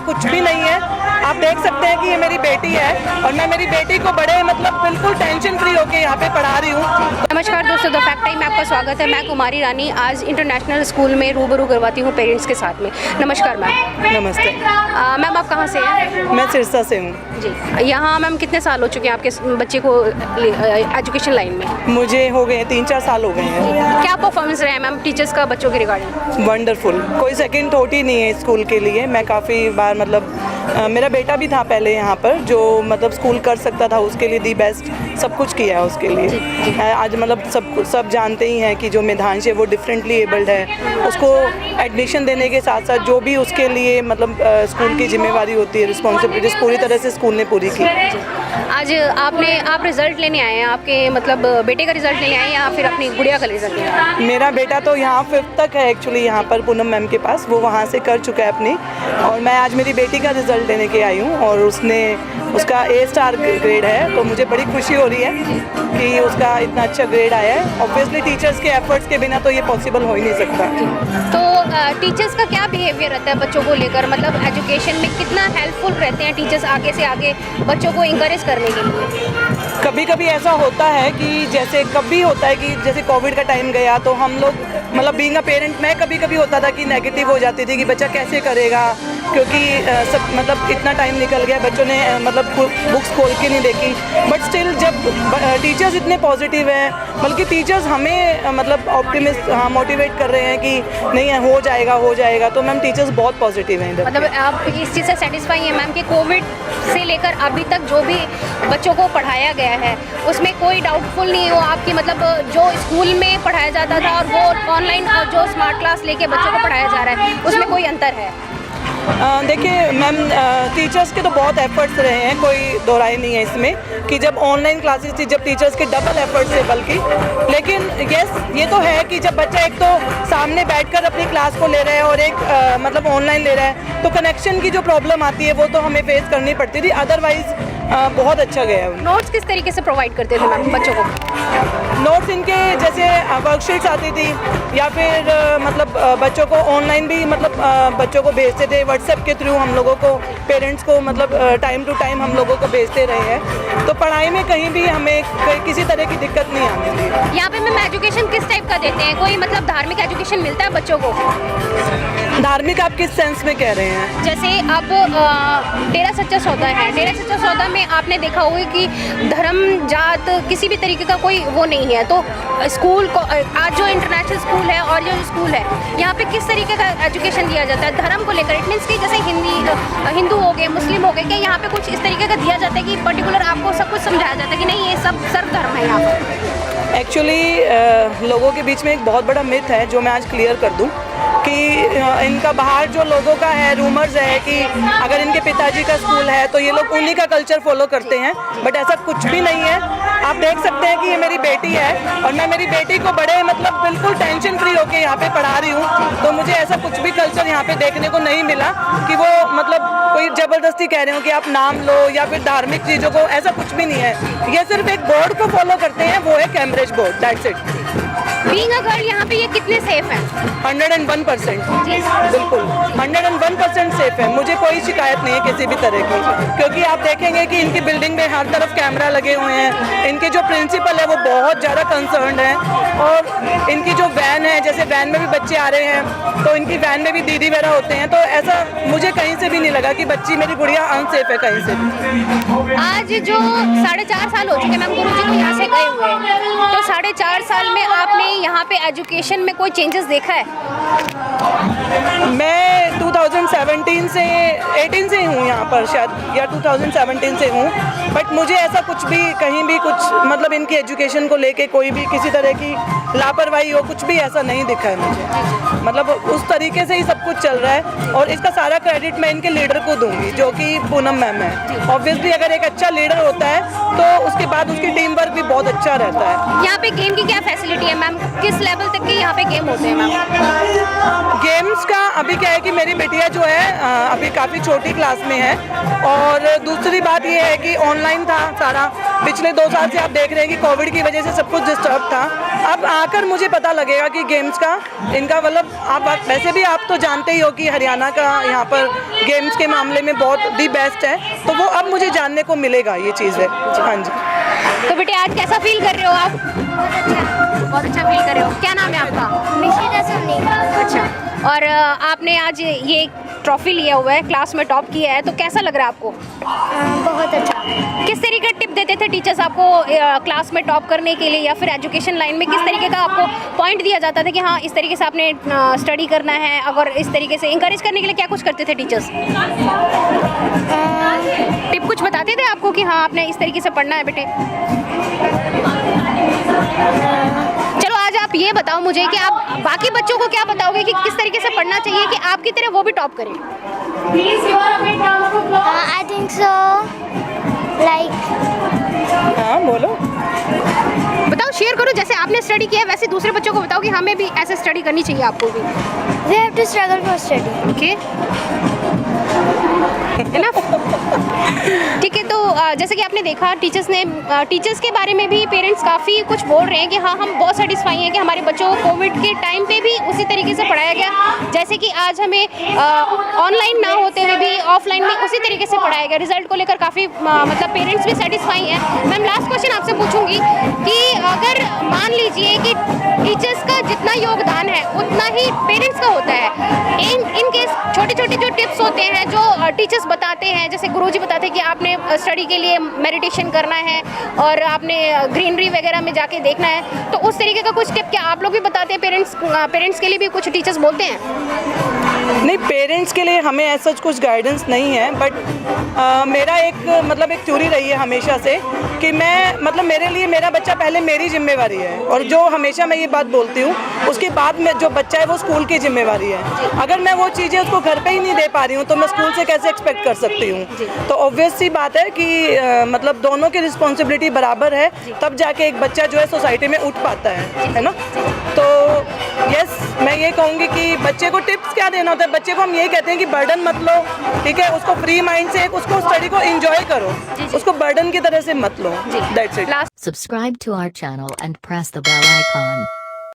कुछ भी नहीं है। आप देख सकते हैं कि ये मेरी बेटी है और मैं मेरी बेटी को बड़े मतलब बिल्कुल टेंशन फ्री होकर यहाँ पे पढ़ा रही हूँ। नमस्कार दोस्तों, द फैक्ट टाइम में आपका स्वागत है। मैं कुमारी रानी आज इंटरनेशनल स्कूल में रूबरू करवाती हूँ पेरेंट्स के साथ में। नमस्कार मैम। नमस्ते मैम, आप कहाँ से हैं? मैं सिरसा से हूँ जी। यहाँ मैम कितने साल हो चुके हैं आपके बच्चे को एजुकेशन लाइन में? मुझे हो गए 3-4 साल हो गए हैं। क्या परफॉर्मेंस रहा है मैम टीचर्स का बच्चों के रिगार्डिंग? वंडरफुल, कोई सेकंड थॉट ही नहीं है स्कूल के लिए। मैं काफ़ी बार मतलब मेरा बेटा भी था पहले यहाँ पर जो मतलब स्कूल कर सकता था, उसके लिए दी बेस्ट सब कुछ किया है उसके लिए। आज मतलब सब जानते ही हैं कि जो मेधांश है वो डिफरेंटली एबल्ड है, उसको एडमिशन देने के साथ साथ जो भी उसके लिए मतलब स्कूल की जिम्मेवारी होती है, रिस्पॉन्सिबिलिटीज पूरी तरह से स्कूल ने पूरी की। आज आप रिजल्ट लेने आए हैं, आपके मतलब बेटे का रिजल्ट लेने आए हैं या फिर अपनी गुड़िया का रिजल्ट लेने आए हैं? मेरा बेटा तो यहाँ 5th तक है एक्चुअली, यहाँ पर पूनम मैम के पास, वो वहाँ से कर चुका है अपनी, और मैं आज मेरी बेटी का रिज़ल्ट लेने के आई हूँ और उसका A* ग्रेड है। तो मुझे बड़ी खुशी हो रही है कि उसका इतना अच्छा ग्रेड आया है। ऑब्वियसली टीचर्स के एफर्ट्स के बिना तो ये पॉसिबल हो ही नहीं सकता। तो टीचर्स का क्या बिहेवियर रहता है बच्चों को लेकर, मतलब एजुकेशन में कितना हेल्पफुल रहते हैं टीचर्स आगे से आगे बच्चों को इंकरेज करने के लिए? कभी कभी ऐसा होता है कि जैसे कोविड का टाइम गया तो हम लोग मतलब बीइंग अ पेरेंट मैं कभी होता था कि नेगेटिव हो जाती थी कि बच्चा कैसे करेगा, क्योंकि सब मतलब इतना टाइम निकल गया, बच्चों ने मतलब बुक्स खोल के नहीं देखी। बट स्टिल जब टीचर्स इतने पॉजिटिव हैं, बल्कि टीचर्स हमें मतलब ऑप्टिमिस्ट मोटिवेट कर रहे हैं कि नहीं है, हो जाएगा, तो मैम टीचर्स बहुत पॉजिटिव हैं। मतलब आप इस चीज़ से सेटिस्फाई हैं मैम कि कोविड से लेकर अभी तक जो भी बच्चों को पढ़ाया गया है उसमें कोई डाउटफुल नहीं हो आपकी, मतलब जो स्कूल में पढ़ाया जाता था और वो ऑनलाइन जो स्मार्ट क्लास लेके बच्चों को पढ़ाया जा रहा है उसमें कोई अंतर है? देखिए मैम, टीचर्स के तो बहुत एफर्ट्स रहे हैं, कोई दोहराई नहीं है इसमें कि जब ऑनलाइन क्लासेस थी जब टीचर्स के डबल एफर्ट्स थे बल्कि। लेकिन यस, ये तो है कि जब बच्चा एक तो सामने बैठकर अपनी क्लास को ले रहा है और एक मतलब ऑनलाइन ले रहा है, तो कनेक्शन की जो प्रॉब्लम आती है वो तो हमें फेस करनी पड़ती थी। अदरवाइज बहुत अच्छा गया है। नोट्स किस तरीके से प्रोवाइड करते थे मैम बच्चों को? नोट्स इनके जैसे वर्कशीट्स आती थी या फिर मतलब बच्चों को ऑनलाइन भी मतलब बच्चों को भेजते थे व्हाट्सएप के थ्रू। हम लोगों को पेरेंट्स को मतलब टाइम टू टाइम हम लोगों को भेजते रहे हैं, तो पढ़ाई में कहीं भी हमें किसी तरह की दिक्कत नहीं आने दी। यहाँ पे मैम एजुकेशन किस टाइप का देते हैं? कोई मतलब धार्मिक एजुकेशन मिलता है बच्चों को? धार्मिक आप किस सेंस में कह रहे हैं? जैसे अब डेरा सच्चा सौदा है, डेरा सच्चा सौदा में आपने देखा होगा कि धर्म जात किसी भी तरीके का कोई वो नहीं है। तो स्कूल को आज जो इंटरनेशनल स्कूल है और जो स्कूल है यहाँ पे किस तरीके का एजुकेशन दिया जाता है धर्म को लेकर? इट मीन्स कि जैसे हिंदू हो गए, मुस्लिम हो गए, क्या यहाँ पे कुछ इस तरीके का दिया जाता है कि पर्टिकुलर आपको सब कुछ समझाया जाता है कि नहीं ये सब सर्व धर्म है यहाँ पर? एक्चुअली लोगों के बीच में एक बहुत बड़ा मिथ है जो मैं आज क्लियर कर दूं कि इनका बाहर जो लोगों का है रूमर्स है कि अगर इनके पिताजी का स्कूल है तो ये लोग उन्हीं का कल्चर फॉलो करते हैं, बट ऐसा कुछ भी नहीं है। आप देख सकते हैं कि ये मेरी बेटी है और मैं मेरी बेटी को बड़े मतलब बिल्कुल टेंशन फ्री होकर यहाँ पे पढ़ा रही हूँ। तो मुझे ऐसा कुछ भी कल्चर यहाँ पे देखने को नहीं मिला कि वो मतलब कोई ज़बरदस्ती कह रहे हो कि आप नाम लो या फिर धार्मिक चीज़ों को, ऐसा कुछ भी नहीं है। ये सिर्फ एक बोर्ड को फॉलो करते हैं, वो है Cambridge board, that's it. Being a girl यहाँ पे ये कितने सेफ है? 101% बिल्कुल 101% सेफ है। मुझे कोई शिकायत नहीं है किसी भी तरह की, क्योंकि आप देखेंगे कि इनकी बिल्डिंग में हर तरफ कैमरा लगे हुए हैं। इनके जो प्रिंसिपल है वो बहुत ज़्यादा कंसर्न्ड है, और इनकी जो वैन है, जैसे वैन में भी बच्चे आ रहे हैं तो इनकी वैन में भी दीदी वगैरह होते हैं, तो ऐसा मुझे कहीं से भी नहीं लगा कि बच्ची मेरी गुड़िया अनसेफ है कहीं से भी। आज जो 4.5 साल हो चुके मैम गुरुजी को यहाँ से गए हुए हैं, तो 4.5 साल में आपने यहाँ पे एजुकेशन में कोई चेंजेस देखा है? मैं 2017 से 18 से हूँ यहाँ पर शायद, या 2017 से हूँ, बट मुझे ऐसा कुछ भी कहीं भी कुछ मतलब इनकी एजुकेशन को लेके कोई भी किसी तरह की लापरवाही हो, कुछ भी ऐसा नहीं दिखा है मुझे। मतलब उस तरीके से ही सब कुछ चल रहा है, और इसका सारा क्रेडिट मैं इनके लीडर को दूंगी जो कि पूनम मैम है। ऑब्वियसली अगर एक अच्छा लीडर होता है तो उसके बाद उसकी टीम वर्क भी बहुत अच्छा रहता है। यहाँ पे गेम की क्या फैसिलिटी है मैम? किस लेवल तक के यहाँ पे गेम होते हैं मैम? गेम्स का अभी क्या है कि मेरी बेटिया जो है अभी काफ़ी छोटी क्लास में है, और दूसरी बात ये है कि ऑनलाइन था सारा। पिछले 2 साल से आप देख रहे हैं कि कोविड की वजह से सब कुछ डिस्टर्ब था। अब आकर मुझे पता लगेगा कि गेम्स का इनका मतलब आप वैसे भी आप तो जानते ही हो कि हरियाणा का यहाँ पर गेम्स के मामले में बहुत दी बेस्ट है, तो वो अब मुझे जानने को मिलेगा ये चीज़ है। हाँ जी। तो बेटे आज कैसा फील कर रहे हो आप? बहुत अच्छा फील कर रहे हो। क्या नाम है आपका? मिशिता सोनी। अच्छा, और आपने आज ये ट्रॉफी लिया हुआ है, क्लास में टॉप किया है, तो कैसा लग रहा है आपको? बहुत अच्छा। किस तरीके का टिप देते थे टीचर्स आपको क्लास में टॉप करने के लिए, या फिर एजुकेशन लाइन में किस तरीके का आपको पॉइंट दिया जाता था कि हाँ इस तरीके से आपने स्टडी करना है, अगर इस तरीके से इंकरेज करने के लिए क्या कुछ करते थे टीचर्स? टिप कुछ बताते थे आपको कि हाँ आपने इस तरीके से पढ़ना है बेटे? चलो आज आप ये बताओ मुझे कि आप बाकी बच्चों को क्या बताओगे कि किस तरीके से पढ़ना चाहिए कि आपकी तरह वो भी टॉप करें? I think so. Like हाँ बोलो। बताओ, शेयर करो, जैसे आपने स्टडी किया है वैसे दूसरे बच्चों को बताओ कि हमें भी ऐसे स्टडी करनी चाहिए, आपको भी। we have to struggle for study. Okay, ठीक है। तो जैसे कि आपने देखा टीचर्स के बारे में भी पेरेंट्स काफ़ी कुछ बोल रहे हैं कि हाँ हम बहुत सेटिस्फाई हैं कि हमारे बच्चों को कोविड के टाइम पे भी उसी तरीके से पढ़ाया गया, जैसे कि आज हमें ऑनलाइन ना होते हुए भी ऑफलाइन में उसी तरीके से पढ़ाया गया। रिजल्ट को लेकर काफ़ी मतलब पेरेंट्स भी सेटिस्फाई हैं। मैम लास्ट क्वेश्चन आपसे पूछूंगी कि अगर मान लीजिए कि टीचर्स का जितना योगदान है उतना ही पेरेंट्स का होता है, इनके छोटे छोटे जो टिप्स होते हैं जो टीचर्स बताते हैं, जैसे गुरुजी बताते हैं कि आपने स्टडी के लिए मेडिटेशन करना है और आपने ग्रीनरी वगैरह में जाके देखना है, तो उस तरीके का कुछ टिप क्या आप लोग भी बताते हैं? पेरेंट्स के लिए भी कुछ टीचर्स बोलते हैं? नहीं, पेरेंट्स के लिए हमें ऐसा कुछ गाइडेंस नहीं है, बट मेरा एक मतलब एक थ्योरी रही है हमेशा से कि मैं मतलब मेरे लिए मेरा बच्चा पहले मेरी जिम्मेवारी है, और जो हमेशा मैं ये बात बोलती हूँ उसके बाद में जो बच्चा है वो स्कूल की जिम्मेवारी है। अगर मैं वो चीज़ें उसको घर पे ही नहीं दे पा रही हूँ तो मैं स्कूल से कैसे एक्सपेक्ट कर सकती हूँ? तो ऑब्वियस सी बात है कि मतलब दोनों की रिस्पॉन्सिबिलिटी बराबर है, तब जाके एक बच्चा जो है सोसाइटी में उठ पाता है ना। तो यस, मैं ये कहूँगी कि बच्चे को टिप्स क्या देना होता है, बच्चे को हम यही कहते हैं कि बर्डन मत लो, ठीक है, उसको फ्री माइंड से उसको स्टडी को एंजॉय करो, उसको बर्डन की तरह से मत लो। That's it. Subscribe to our channel and press the bell icon.